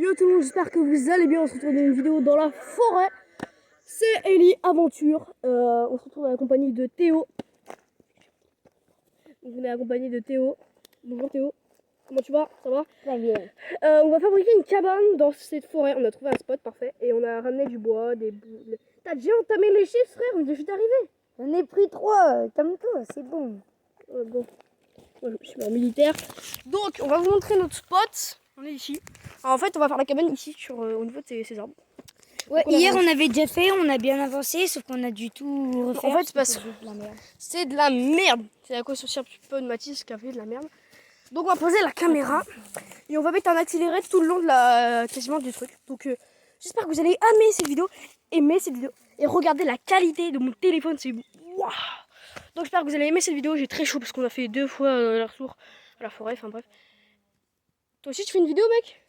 Yo tout le monde, j'espère que vous allez bien. On se retrouve dans une vidéo dans la forêt. C'est Ellie Aventure. On se retrouve en compagnie de Théo. Donc on est accompagné de Théo. Bonjour Théo. Comment tu vas? Ça va? Très bien. On va fabriquer une cabane dans cette forêt. On a trouvé un spot parfait et on a ramené du bois, des boules. T'as déjà entamé les chiffres, frère? On vient juste d'arriver. J'en ai pris 3, calme-toi, c'est bon. Bon. Moi, je suis en militaire. Donc on va vous montrer notre spot. On est ici. Alors, en fait, on va faire la cabane ici sur, au niveau de ces arbres. Ouais, hier on avait déjà fait, on a bien avancé, sauf qu'on a dû tout refaire. En fait, c'est de la merde. C'est à cause aussi un petit peu de Mathis qui a fait de la merde. Donc on va poser la caméra et on va mettre un accéléré tout le long de la quasiment du truc. Donc j'espère que vous allez aimer cette vidéo et regardez la qualité de mon téléphone, c'est waouh. Donc j'espère que vous allez aimer cette vidéo. J'ai très chaud parce qu'on a fait 2 fois le retour à la forêt. Enfin bref. Toi aussi tu fais une vidéo, mec?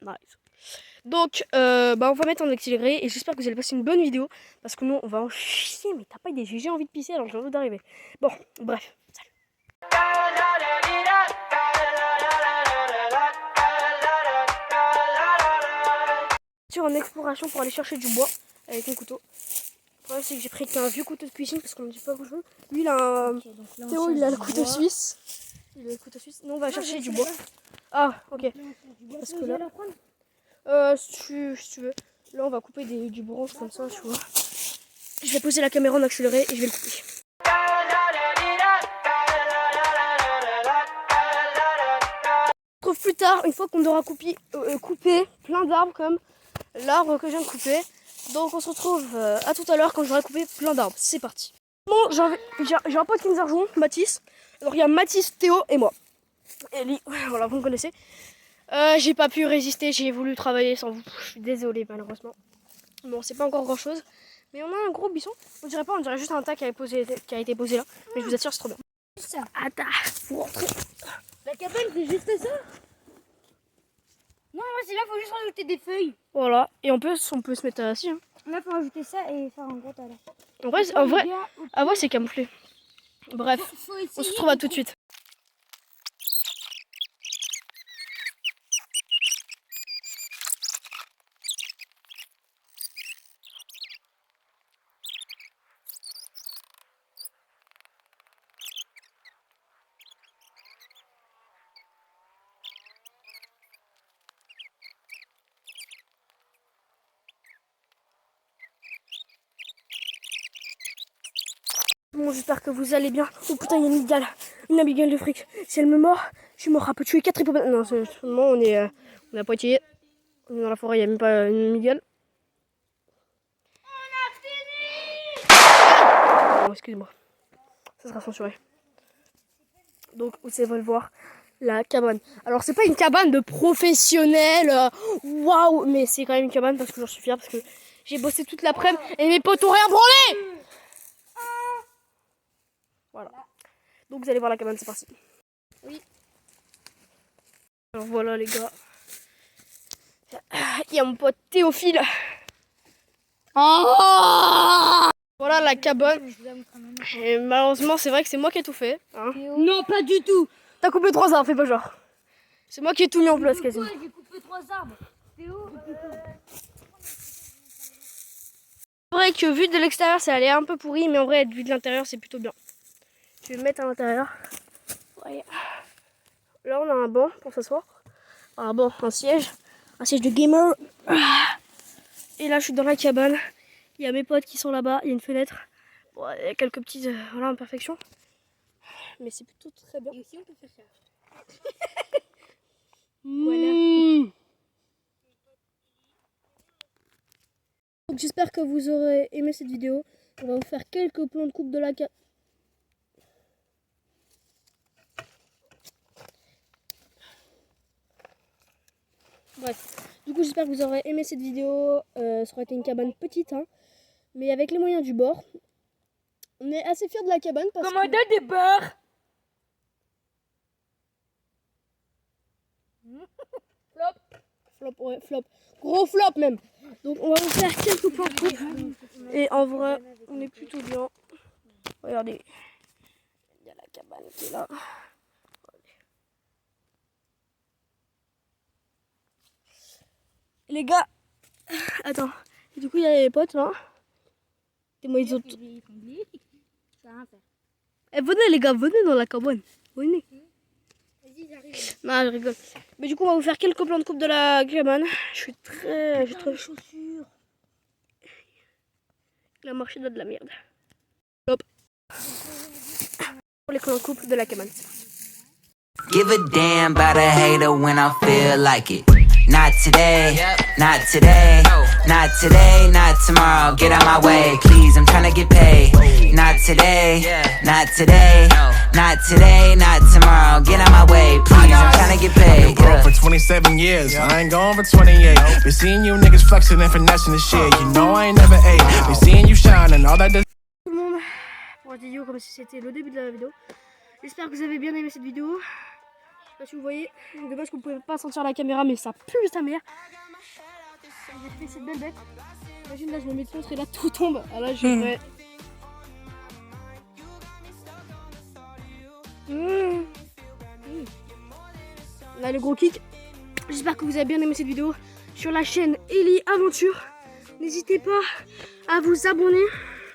Nice. Donc on va mettre en accéléré et j'espère que vous allez passer une bonne vidéo parce que nous on va en chier. Mais t'as pas idée, j'ai envie de pisser alors j'ai envie d'arriver. Bon, bref, salut. En exploration pour aller chercher du bois avec un couteau. Le problème c'est que j'ai pris qu'un vieux couteau de cuisine parce qu'on ne dit pas grand chose. Lui il a un... Théo il a le couteau suisse. Il a le couteau suisse. Non, on va chercher du bois. Ah ok. Parce que là, si tu veux. Là on va couper du branche comme ça, tu vois. Je vais poser la caméra en accéléré et je vais le couper. On se retrouve plus tard, une fois qu'on aura coupé plein d'arbres comme l'arbre que je viens de couper. Donc on se retrouve à tout à l'heure quand j'aurai coupé plein d'arbres. C'est parti. Bon, j'ai un pote qui nous a rejoint, Mathis. Alors il y a Mathis, Théo et moi. Ellie, voilà, vous me connaissez. J'ai pas pu résister, j'ai voulu travailler sans vous. Je suis désolée malheureusement. Bon, c'est pas encore grand chose. Mais on a un gros buisson. On dirait pas, on dirait juste un tas qui a été posé là. Mais je vous assure, c'est trop bien. Attends, faut rentrer. La cabane, c'est juste ça? Non, c'est là, faut juste rajouter des feuilles. Voilà, et on peut se mettre assis. Hein. Là, faut rajouter ça et faire un gros tas là. En vrai, c'est camouflé. Bref, on se retrouve à tout de suite. Bon, j'espère que vous allez bien. Oh putain, il y a une amigale de fric. Si elle me mord, je suis mort. Elle peut tuer 4 hippopotames. Non, seulement on est à Poitiers. On est dans la forêt, il n'y a même pas une amigale. On a fini. Oh, excusez-moi. Ça sera censuré. Donc, vous allez le voir, la cabane. Alors, c'est pas une cabane de professionnels. Waouh, mais c'est quand même une cabane parce que j'en suis fière. Parce que j'ai bossé toute l'après-midi et mes potes ont rien branlé. Voilà. Donc vous allez voir la cabane, c'est parti. Oui. Alors voilà les gars. Il y a mon pote Théophile. Oh, voilà la cabane. Et malheureusement c'est vrai que c'est moi qui ai tout fait. Hein. Non, pas du tout. T'as coupé 3 arbres, fais pas genre. C'est moi qui ai tout mis en place quasiment. J'ai coupé 3 arbres. Théo, c'est vrai que vu de l'extérieur ça allait un peu pourri, mais en vrai vu de l'intérieur c'est plutôt bien. Je vais me mettre à l'intérieur. Ouais. Là, on a un banc pour s'asseoir. Un banc, un siège de gamer. Et là, je suis dans la cabane. Il y a mes potes qui sont là-bas. Il y a une fenêtre. Bon, il y a quelques petites imperfections. Mais c'est plutôt très bien. Et aussi, on peut faire ça. Voilà. Donc, j'espère que vous aurez aimé cette vidéo. On va vous faire quelques plans de coupe de la cabane. Bref, du coup j'espère que vous aurez aimé cette vidéo. Ça aurait été une cabane petite, hein, mais avec les moyens du bord. On est assez fiers de la cabane parce Commandant des beurres. Flop, ouais, flop. Gros flop même. Donc on va vous faire quelques plans de coupe. Et en vrai, on est plutôt bien. Regardez, il y a la cabane qui est là. Les gars, attends. Et du coup, il y a les potes là. Et moi, ils ont. Eh, venez les gars, venez dans la cabane. Venez. Vas-y, j'arrive. Non, je rigole. Mais du coup, on va vous faire quelques plans de coupe de la cabane. Je suis très. J'ai trop chaussures. La marché de la merde. Hop. Pour les plans de coupe de la cabane. Give a damn about a hater when I feel like it. Not today, not today, not today, not tomorrow. Get out my way, please, I'm tryna get paid. Not today, not today, not today, not tomorrow. Get out my way, please, I'm tryna get paid. I've been broke for 27 years, I ain't going for 28. Been seeing you niggas flexing and finessing the shit. You know I ain't never ate. Been seeing you shining, all that. Tout le monde pour cette vidéo comme si c'était le début de la vidéo. J'espère que vous avez bien aimé cette vidéo. Je sais pas si vous voyez, de base que vous pouvez pas sentir la caméra mais ça pue sa mère. J'ai fait cette belle bête. Imagine là je me mets dessus et là tout tombe. Ah là je vais. Là le gros kick. J'espère que vous avez bien aimé cette vidéo sur la chaîne Ellie Aventure. N'hésitez pas à vous abonner.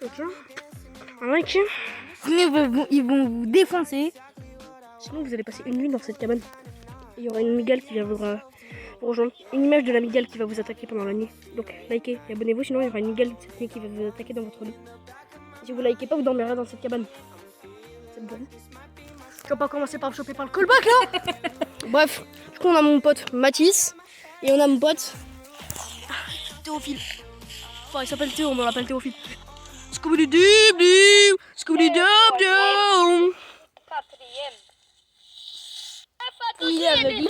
Ok. Un like. Sinon, ils vont vous défoncer. Sinon vous allez passer une nuit dans cette cabane. Il y aura une migale qui vient vous rejoindre. Une image de la migale qui va vous attaquer pendant la nuit. Donc likez et abonnez-vous, sinon il y aura une migale cette nuit qui va vous attaquer dans votre lit. Si vous likez pas, vous dormirez dans cette cabane. C'est bon. Je vais pas commencer par me choper par le callback là. Bref, du coup on a mon pote Mathis et on a mon pote Théophile. Enfin il s'appelle Théo, mais on l'appelle Théophile. Scooby-Doo, Scooby-Doo. Il est aveugle.